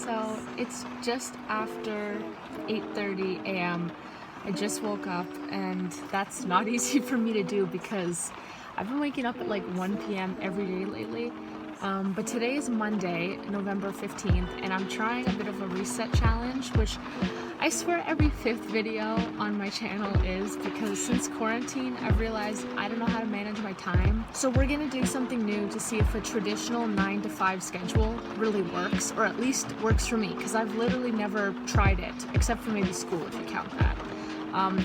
So it's just after 8:30 a.m. I just woke up, and that's not easy for me to do because I've been waking up at like 1 p.m. every day lately. But today is Monday, November 15th, and I'm trying a bit of a reset challenge, which I swear every fifth video on my channel is, because since quarantine, I've realized I don't know how to manage my time. So we're gonna do something new to see if a traditional 9 to 5 schedule really works, or at least works for me, because I've literally never tried it, except for maybe school, if you count that.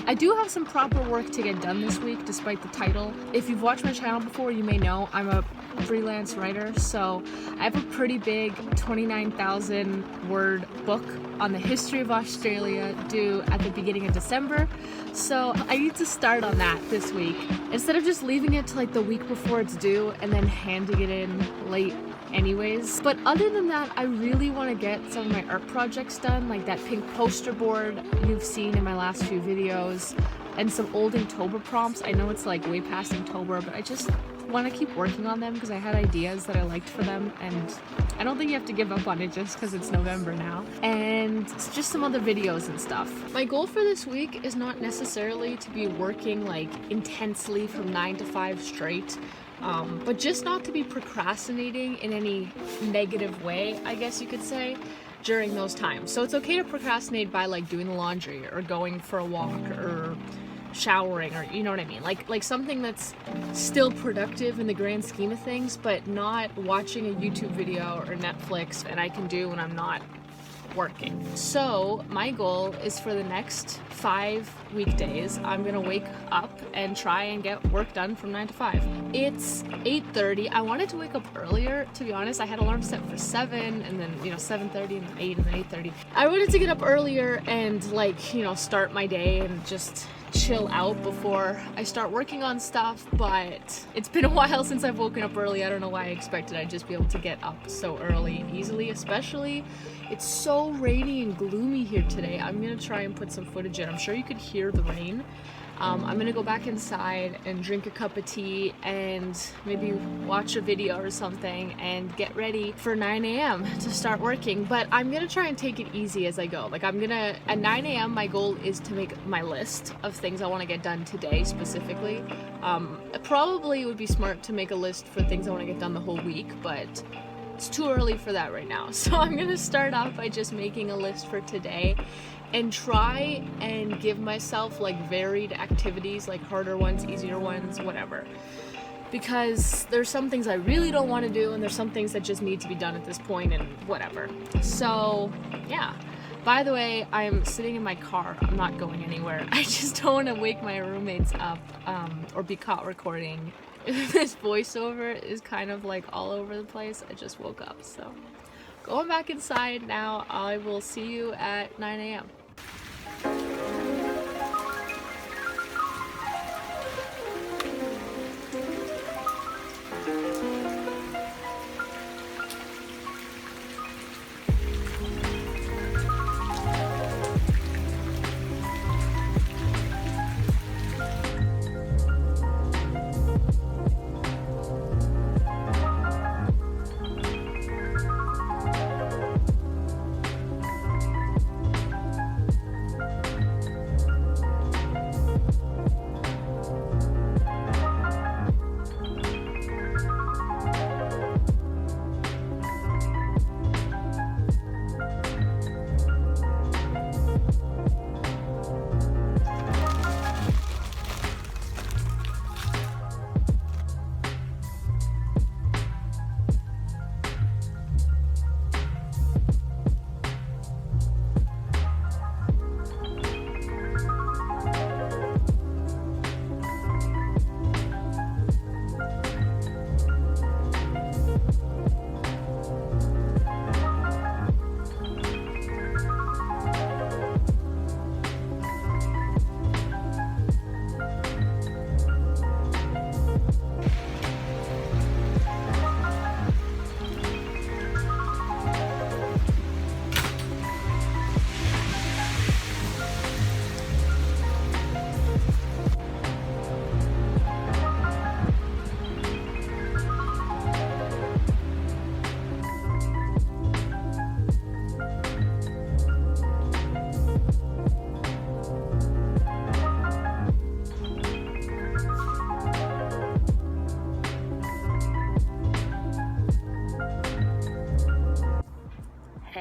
I do have some proper work to get done this week, despite the title. If you've watched my channel before, you may know I'm a freelance writer, so I have a pretty big 29,000 word book on the history of Australia due at the beginning of December, so I need to start on that this week instead of just leaving it to like the week before it's due and then handing it in late anyways. But other than that, I really want to get some of my art projects done, like that pink poster board you've seen in my last few videos, and some old Inktober prompts. I know it's like way past Inktober, but I just want to keep working on them because I had ideas that I liked for them, and I don't think you have to give up on it just because it's November now. And just some other videos and stuff. My goal for this week is not necessarily to be working like intensely from 9 to 5 straight, but just not to be procrastinating in any negative way, I guess you could say, during those times. So it's okay to procrastinate by like doing the laundry or going for a walk or showering, or you know what I mean, like something that's still productive in the grand scheme of things, but not watching a YouTube video or Netflix, and I can do when I'm not working. So my goal is for the next 5 weekdays, I'm gonna wake up and try and get work done from 9 to 5. It's 8:30. I wanted to wake up earlier, to be honest. I had alarm set for 7, and then 7:30, and then 8, and then 8:30. I wanted to get up earlier and start my day and just chill out before I start working on stuff, but it's been a while since I've woken up early. I don't know why I expected I'd just be able to get up so early and easily, especially it's so rainy and gloomy here today. I'm gonna try and put some footage in. I'm sure you could hear the rain. I'm gonna go back inside and drink a cup of tea and maybe watch a video or something and get ready for 9 a.m. to start working. But I'm gonna try and take it easy as I go. Like at 9 a.m. my goal is to make my list of things I want to get done today specifically. Probably it would be smart to make a list for things I want to get done the whole week, but it's too early for that right now. So I'm gonna start off by just making a list for today and try and give myself like varied activities, like harder ones, easier ones, whatever. Because there's some things I really don't want to do, and there's some things that just need to be done at this point, and whatever. So yeah. By the way, I'm sitting in my car. I'm not going anywhere. I just don't want to wake my roommates up or be caught recording. This voiceover is kind of like all over the place. I just woke up, so going back inside now. I will see you at 9 a.m.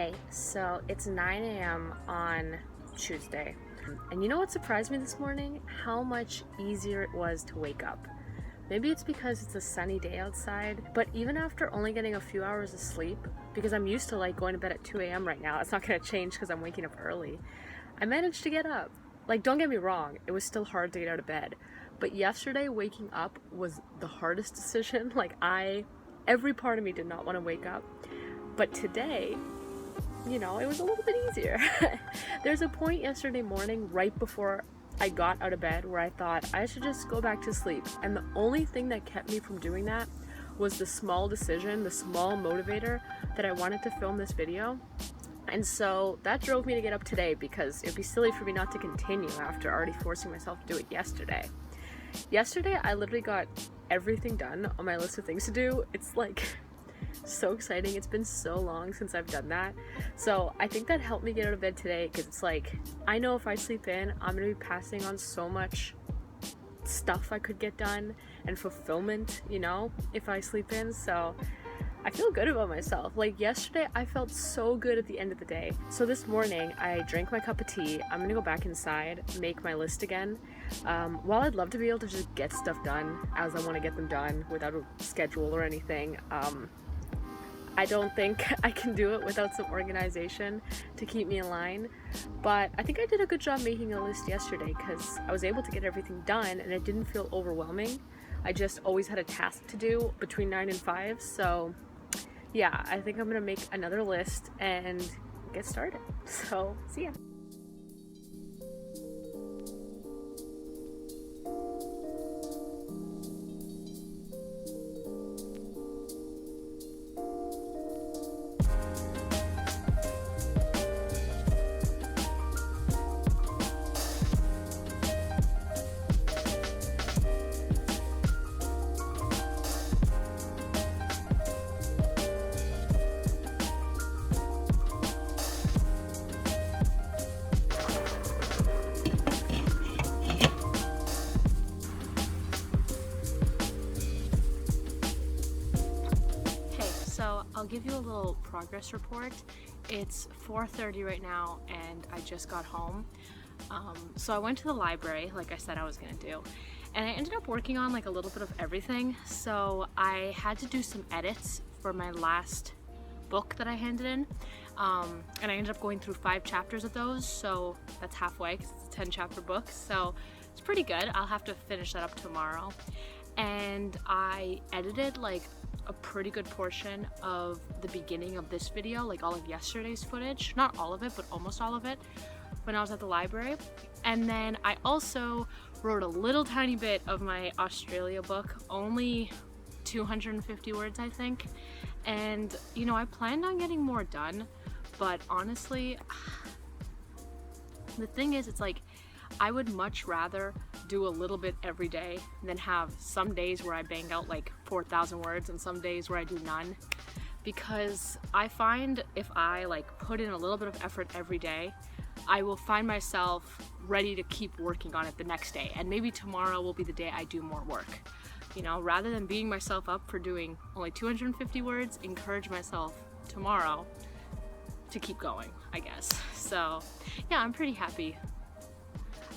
Hey, so it's 9 a.m. on Tuesday. And you know what surprised me this morning? How much easier it was to wake up. Maybe it's because it's a sunny day outside, but even after only getting a few hours of sleep, because I'm used to like going to bed at 2 a.m. right now, it's not gonna change because I'm waking up early, I managed to get up. Like, don't get me wrong, it was still hard to get out of bed. But yesterday, waking up was the hardest decision. Every part of me did not want to wake up. But today, you know, it was a little bit easier. There's a point yesterday morning right before I got out of bed where I thought I should just go back to sleep. And the only thing that kept me from doing that was the small decision, the small motivator that I wanted to film this video. And so that drove me to get up today because it'd be silly for me not to continue after already forcing myself to do it yesterday. Yesterday, I literally got everything done on my list of things to do. It's like so exciting. It's been so long since I've done that. So I think that helped me get out of bed today because it's like, I know if I sleep in, I'm gonna be passing on so much stuff I could get done and fulfillment, you know, if I sleep in. So I feel good about myself. Like yesterday, I felt so good at the end of the day. So this morning, I drank my cup of tea. I'm gonna go back inside, make my list again. While I'd love to be able to just get stuff done as I want to get them done without a schedule or anything, I don't think I can do it without some organization to keep me in line. But I think I did a good job making a list yesterday because I was able to get everything done and it didn't feel overwhelming. I just always had a task to do between 9 and 5. So yeah, I think I'm gonna make another list and get started. So see ya. So I'll give you a little progress report. It's 4:30 right now and I just got home. So I went to the library like I said I was gonna do, and I ended up working on like a little bit of everything. So I had to do some edits for my last book that I handed in, and I ended up going through 5 chapters of those, so that's halfway because it's a 10-chapter book, so it's pretty good. I'll have to finish that up tomorrow. And I edited like a pretty good portion of the beginning of this video, like all of yesterday's footage, not all of it but almost all of it, when I was at the library. And then I also wrote a little tiny bit of my Australia book, only 250 words I think. And you know, I planned on getting more done, but honestly the thing is, it's like I would much rather do a little bit every day than have some days where I bang out like 4,000 words and some days where I do none, because I find if I like put in a little bit of effort every day, I will find myself ready to keep working on it the next day, and maybe tomorrow will be the day I do more work. You know, rather than beating myself up for doing only 250 words, encourage myself tomorrow to keep going, I guess. So yeah, I'm pretty happy.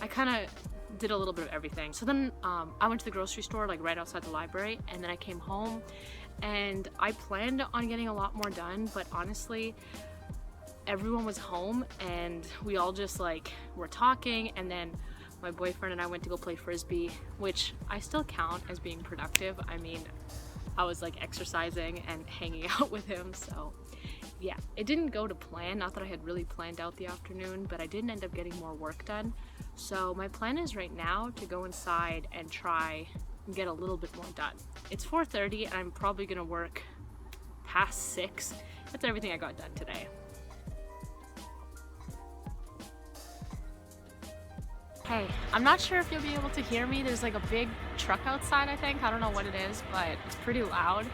I kind of did a little bit of everything. So then I went to the grocery store like right outside the library, and then I came home and I planned on getting a lot more done, but honestly everyone was home and we all just like were talking, and then my boyfriend and I went to go play frisbee, which I still count as being productive. I mean, I was like exercising and hanging out with him, so yeah, it didn't go to plan. Not that I had really planned out the afternoon, but I didn't end up getting more work done. So my plan is right now to go inside and try and get a little bit more done. It's 4:30 and I'm probably gonna work past 6. That's everything I got done today. Hey, I'm not sure if you'll be able to hear me. There's like a big truck outside, I think. I don't know what it is, but it's pretty loud.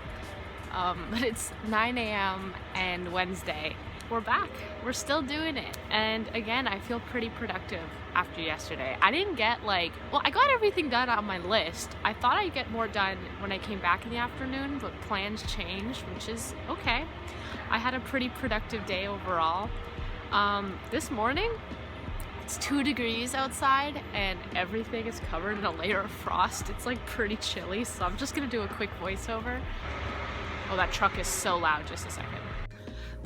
But it's 9 a.m. and Wednesday, we're back. We're still doing it. And again, I feel pretty productive after yesterday. I didn't get I got everything done on my list. I thought I'd get more done when I came back in the afternoon, but plans changed, which is okay. I had a pretty productive day overall. This morning, it's 2 degrees outside and everything is covered in a layer of frost. It's like pretty chilly, so I'm just gonna do a quick voiceover. Oh, that truck is so loud. Just a second.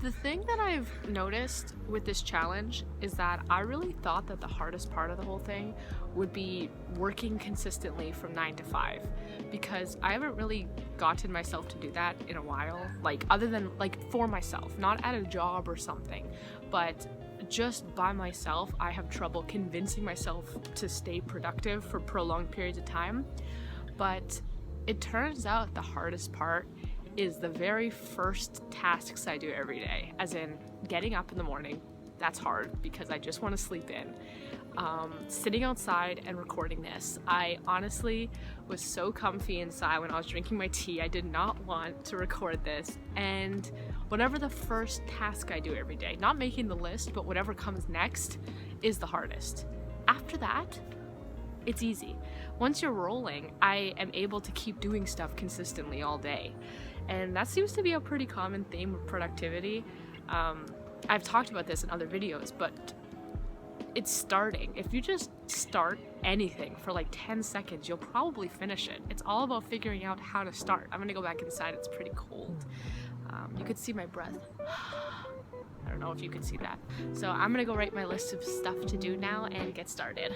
The thing that I've noticed with this challenge is that I really thought that the hardest part of the whole thing would be working consistently from 9 to 5, because I haven't really gotten myself to do that in a while, other than for myself, not at a job or something, but just by myself. I have trouble convincing myself to stay productive for prolonged periods of time. But it turns out the hardest part is the very first tasks I do every day, as in getting up in the morning. That's hard because I just want to sleep in. Sitting outside and recording this. I honestly was so comfy inside when I was drinking my tea. I did not want to record this. And whatever the first task I do every day, not making the list, but whatever comes next is the hardest. After that, it's easy. Once you're rolling, I am able to keep doing stuff consistently all day. And that seems to be a pretty common theme of productivity. I've talked about this in other videos, but it's starting. If you just start anything for 10 seconds, you'll probably finish it. It's all about figuring out how to start. I'm gonna go back inside, it's pretty cold. You could see my breath. I don't know if you could see that. So I'm gonna go write my list of stuff to do now and get started.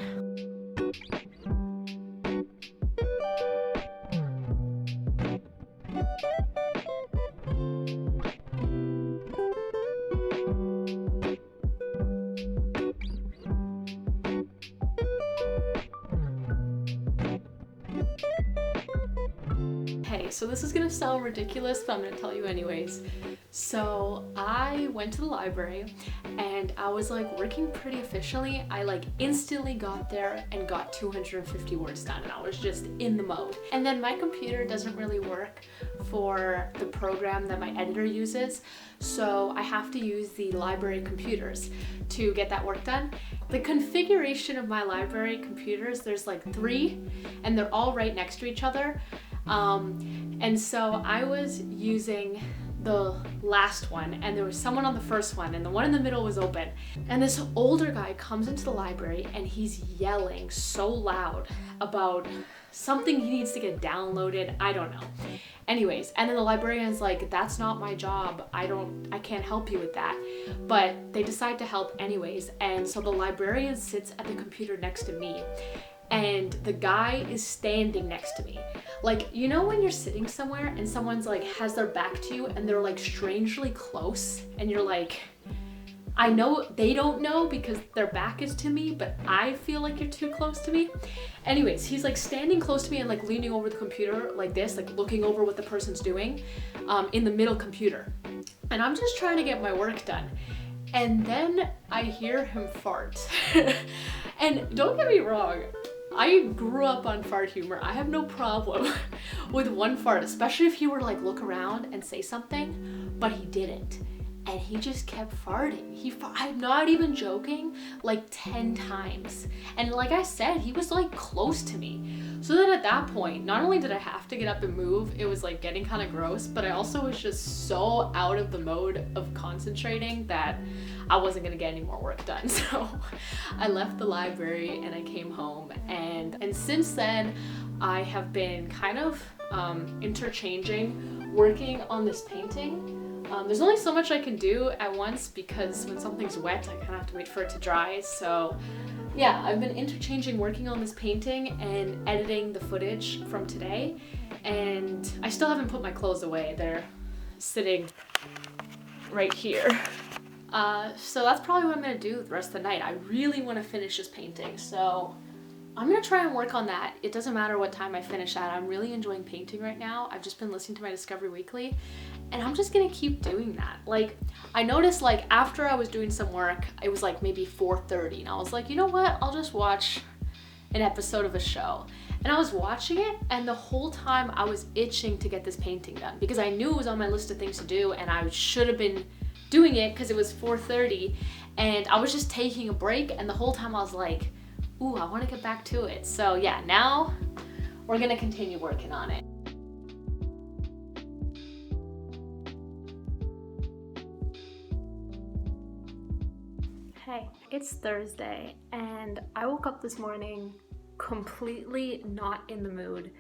Okay, so this is gonna sound ridiculous, but I'm gonna tell you anyways. So I went to the library and I was working pretty efficiently. I instantly got there and got 250 words done, and I was just in the mode. And then my computer doesn't really work for the program that my editor uses, so I have to use the library computers to get that work done. The configuration of my library computers, there's 3 and they're all right next to each other. And so I was using the last one, and there was someone on the first one, and the one in the middle was open. And this older guy comes into the library and he's yelling so loud about something he needs to get downloaded. I don't know. Anyways, and then the librarian's like, that's not my job. I can't help you with that. But they decide to help anyways. And so the librarian sits at the computer next to me, and the guy is standing next to me. You know when you're sitting somewhere and someone's has their back to you and they're strangely close, and you're I know they don't know because their back is to me, but I feel like you're too close to me. Anyways, he's standing close to me and leaning over the computer like this, looking over what the person's doing in the middle computer. And I'm just trying to get my work done. And then I hear him fart. And don't get me wrong, I grew up on fart humor. I have no problem with one fart, especially if he were look around and say something, but he didn't. And he just kept farting. I'm not even joking, 10 times. And like I said, he was close to me. So then at that point, not only did I have to get up and move, it was getting kind of gross, but I also was just so out of the mode of concentrating that I wasn't gonna get any more work done. So I left the library and I came home, and since then I have been kind of interchanging working on this painting. There's only so much I can do at once because when something's wet, I kind of have to wait for it to dry. So yeah, I've been interchanging working on this painting and editing the footage from today. And I still haven't put my clothes away. They're sitting right here. So that's probably what I'm gonna do the rest of the night. I really want to finish this painting, so I'm gonna try and work on that. It doesn't matter what time I finish at. I'm really enjoying painting right now. I've just been listening to my Discovery Weekly, and I'm just gonna keep doing that. I noticed after I was doing some work, it was maybe 4:30, and I was you know what? I'll just watch an episode of a show. And I was watching it, and the whole time I was itching to get this painting done because I knew it was on my list of things to do, and I should have been doing it because it was 4:30 and I was just taking a break, and the whole time I was like, ooh, I want to get back to it. So yeah, now we're gonna continue working on it. Hey, it's Thursday and I woke up this morning completely not in the mood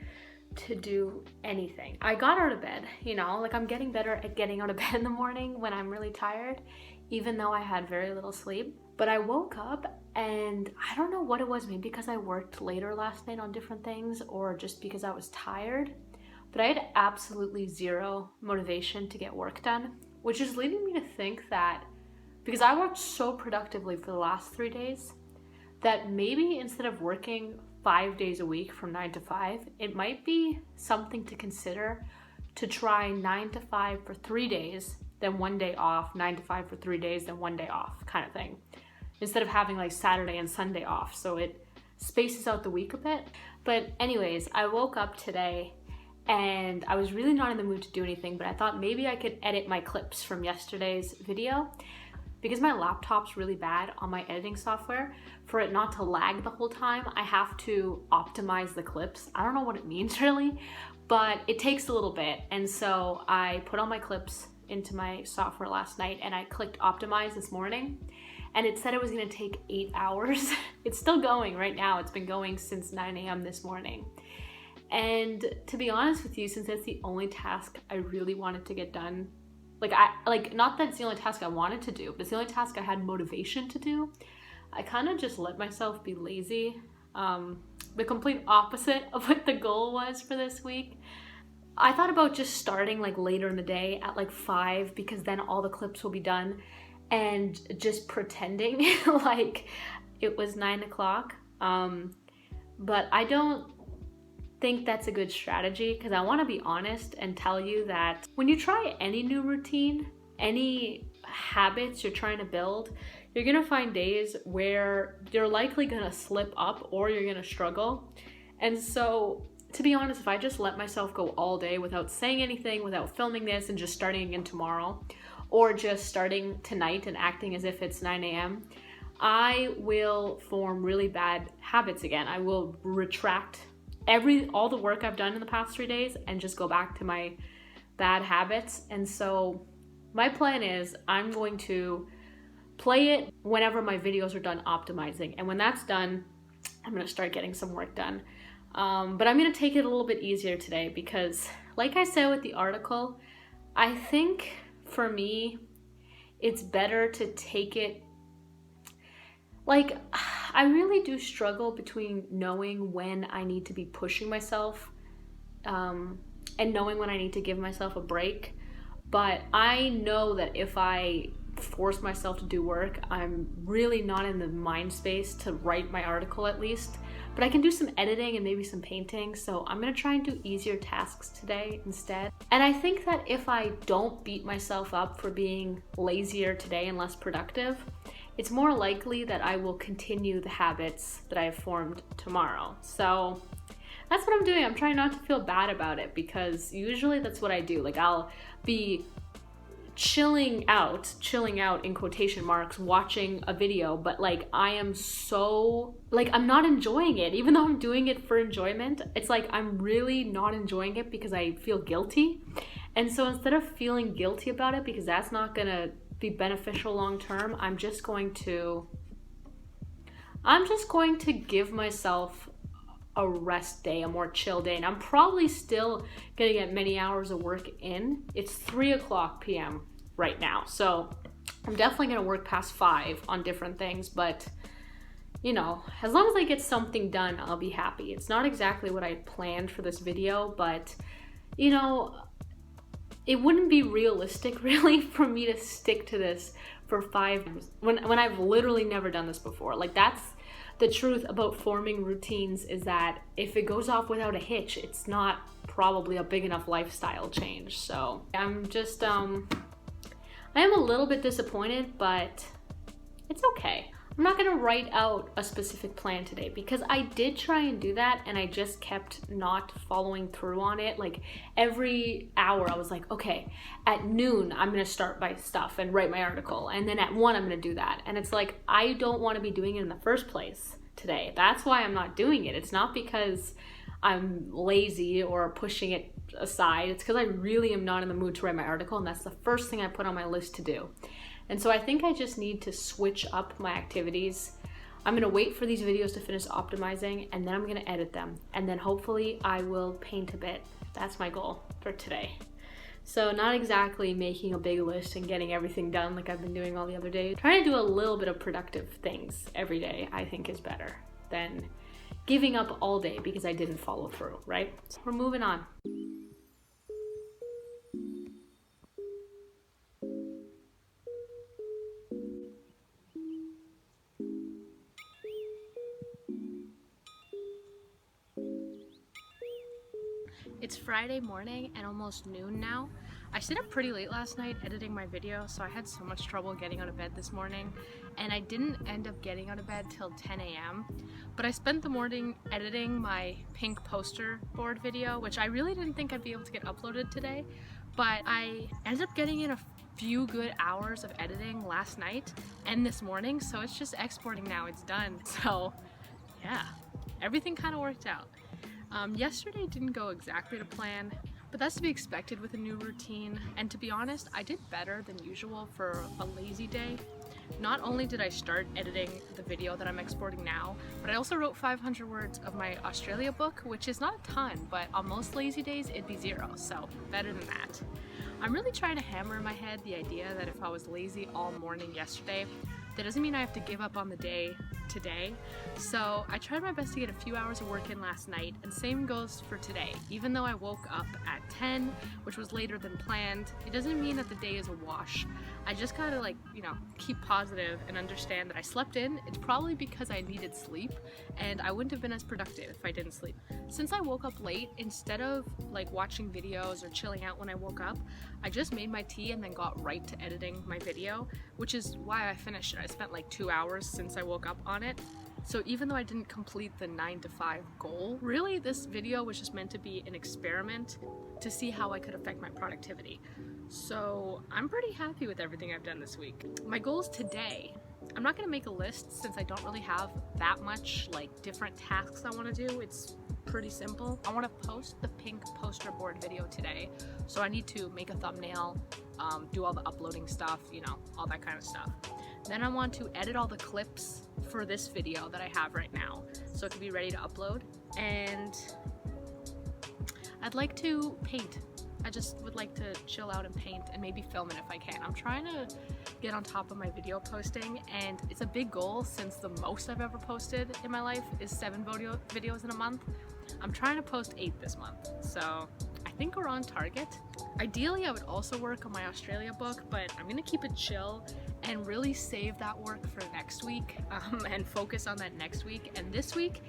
to do anything. I got out of bed, you know, like I'm getting better at getting out of bed in the morning when I'm really tired, even though I had very little sleep. But I woke up and I don't know what it was, maybe because I worked later last night on different things or just because I was tired, but I had absolutely zero motivation to get work done, which is leading me to think that because I worked so productively for the last 3 days, that maybe instead of working 5 days a week from 9 to 5, it might be something to consider to try 9 to 5 for 3 days, then 1 day off, 9 to 5 for 3 days, then 1 day off kind of thing. Instead of having like Saturday and Sunday off, so it spaces out the week a bit. But anyways, I woke up today and I was really not in the mood to do anything, but I thought maybe I could edit my clips from yesterday's video. Because my laptop's really bad on my editing software, for it not to lag the whole time, I have to optimize the clips. I don't know what it means really, but it takes a little bit. And so I put all my clips into my software last night and I clicked optimize this morning, and it said it was gonna take 8 hours. It's still going right now. It's been going since 9 a.m. this morning. And to be honest with you, since that's the only task I really wanted to get done, not that it's the only task I wanted to do, but it's the only task I had motivation to do, I kind of just let myself be lazy. The complete opposite of what the goal was for this week. I thought about just starting like later in the day at like 5, because then all the clips will be done, and just pretending like it was 9 o'clock. But I don't think that's a good strategy, because I want to be honest and tell you that when you try any new routine, any habits you're trying to build, you're gonna find days where you're likely gonna slip up or you're gonna struggle. And so to be honest, if I just let myself go all day without saying anything, without filming this and just starting again tomorrow, or just starting tonight and acting as if it's 9 a.m., I will form really bad habits again. I will retract all the work I've done in the past 3 days and just go back to my bad habits. And so my plan is I'm going to play it whenever my videos are done optimizing. And when that's done, I'm going to start getting some work done. But I'm going to take it a little bit easier today because, like I said with the article, I think for me, it's better to take it like, I really do struggle between knowing when I need to be pushing myself and knowing when I need to give myself a break. But I know that if I force myself to do work, I'm really not in the mind space to write my article at least. But I can do some editing and maybe some painting, so I'm gonna try and do easier tasks today instead. And I think that if I don't beat myself up for being lazier today and less productive, it's more likely that I will continue the habits that I have formed tomorrow. So that's what I'm doing. I'm trying not to feel bad about it, because usually that's what I do. Like, I'll be chilling out in quotation marks, watching a video, but like I am so, like, I'm not enjoying it. Even though I'm doing it for enjoyment, it's like I'm really not enjoying it because I feel guilty. And so instead of feeling guilty about it, because that's not gonna be beneficial long term, I'm just going to give myself a rest day, a more chill day. And I'm probably still gonna get many hours of work in. It's 3:00 p.m. right now, so I'm definitely gonna work past 5 on different things, but you know, as long as I get something done, I'll be happy. It's not exactly what I had planned for this video, but you know, it wouldn't be realistic really for me to stick to this for 5 years when I've literally never done this before. Like, that's the truth about forming routines, is that if it goes off without a hitch, it's not probably a big enough lifestyle change. So I'm just, I am a little bit disappointed, but it's okay. I'm not gonna write out a specific plan today because I did try and do that and I just kept not following through on it. Like every hour I was like, okay, at noon I'm gonna start my stuff and write my article, and then at 1 I'm gonna do that. And it's like, I don't want to be doing it in the first place today. That's why I'm not doing it. It's not because I'm lazy or pushing it aside. It's because I really am not in the mood to write my article, and that's the first thing I put on my list to do. And so I think I just need to switch up my activities. I'm gonna wait for these videos to finish optimizing, and then I'm gonna edit them. And then hopefully I will paint a bit. That's my goal for today. So not exactly making a big list and getting everything done like I've been doing all the other days. Trying to do a little bit of productive things every day, I think, is better than giving up all day because I didn't follow through, right? So we're moving on. It's Friday morning and almost noon now. I stayed up pretty late last night editing my video, so I had so much trouble getting out of bed this morning, and I didn't end up getting out of bed till 10 a.m. But I spent the morning editing my pink poster board video, which I really didn't think I'd be able to get uploaded today, but I ended up getting in a few good hours of editing last night and this morning, so it's just exporting now. It's done. So yeah, everything kind of worked out. Yesterday didn't go exactly to plan, but that's to be expected with a new routine. And to be honest, I did better than usual for a lazy day. Not only did I start editing the video that I'm exporting now, but I also wrote 500 words of my Australia book, which is not a ton, but on most lazy days it'd be 0, so better than that. I'm really trying to hammer in my head the idea that if I was lazy all morning yesterday, that doesn't mean I have to give up on the day today. So I tried my best to get a few hours of work in last night, and same goes for today. Even though I woke up at 10, which was later than planned, it doesn't mean that the day is a wash. I just gotta keep positive and understand that I slept in. It's probably because I needed sleep, and I wouldn't have been as productive if I didn't sleep. Since I woke up late, instead of watching videos or chilling out when I woke up, I just made my tea and then got right to editing my video, which is why I finished it. I spent 2 hours since I woke up on it. So even though I didn't complete the 9 to 5 goal, really this video was just meant to be an experiment to see how I could affect my productivity. So I'm pretty happy with everything I've done this week. My goals today, I'm not gonna make a list since I don't really have that much different tasks I wanna do. It's pretty simple. I wanna post the pink poster board video today. So I need to make a thumbnail, do all the uploading stuff, all that kind of stuff. Then I want to edit all the clips for this video that I have right now, so it can be ready to upload. And I'd like to paint. I just would like to chill out and paint and maybe film it if I can. I'm trying to get on top of my video posting, and it's a big goal since the most I've ever posted in my life is 7 videos in a month. I'm trying to post 8 this month, so I think we're on target. Ideally, I would also work on my Australia book, but I'm gonna keep it chill and really save that work for next week and focus on that next week and this week.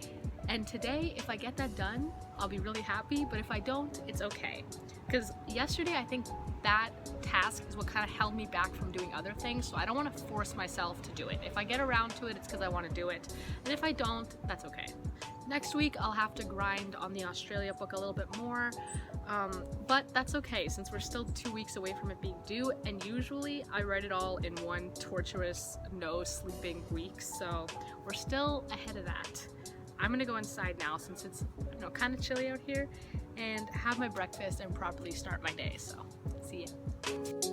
And today, if I get that done, I'll be really happy, but if I don't, it's okay. Because yesterday, I think that task is what kind of held me back from doing other things, so I don't want to force myself to do it. If I get around to it, it's because I want to do it, and if I don't, that's okay. Next week, I'll have to grind on the Australia book a little bit more, but that's okay since we're still 2 weeks away from it being due, and usually I write it all in one torturous, no sleeping week, so we're still ahead of that. I'm gonna go inside now since it's kind of chilly out here and have my breakfast and properly start my day, so see ya.